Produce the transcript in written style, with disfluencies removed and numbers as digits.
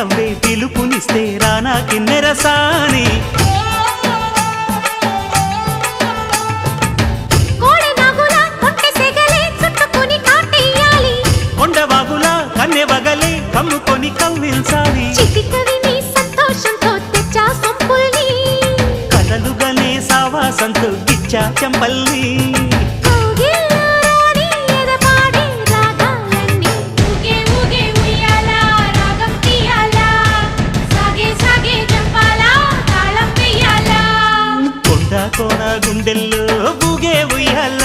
నవ్వే పిలుపునిస్తే రానా కిన్నెరసాని కొండవాగులా కన్నె వగలే కమ్ముకొని కవ్వించాలి కలలుగనే సావాసంతో గిచ్చా చెంపల్ని కోన గుండెల్లో బూగే ఉయ్యాల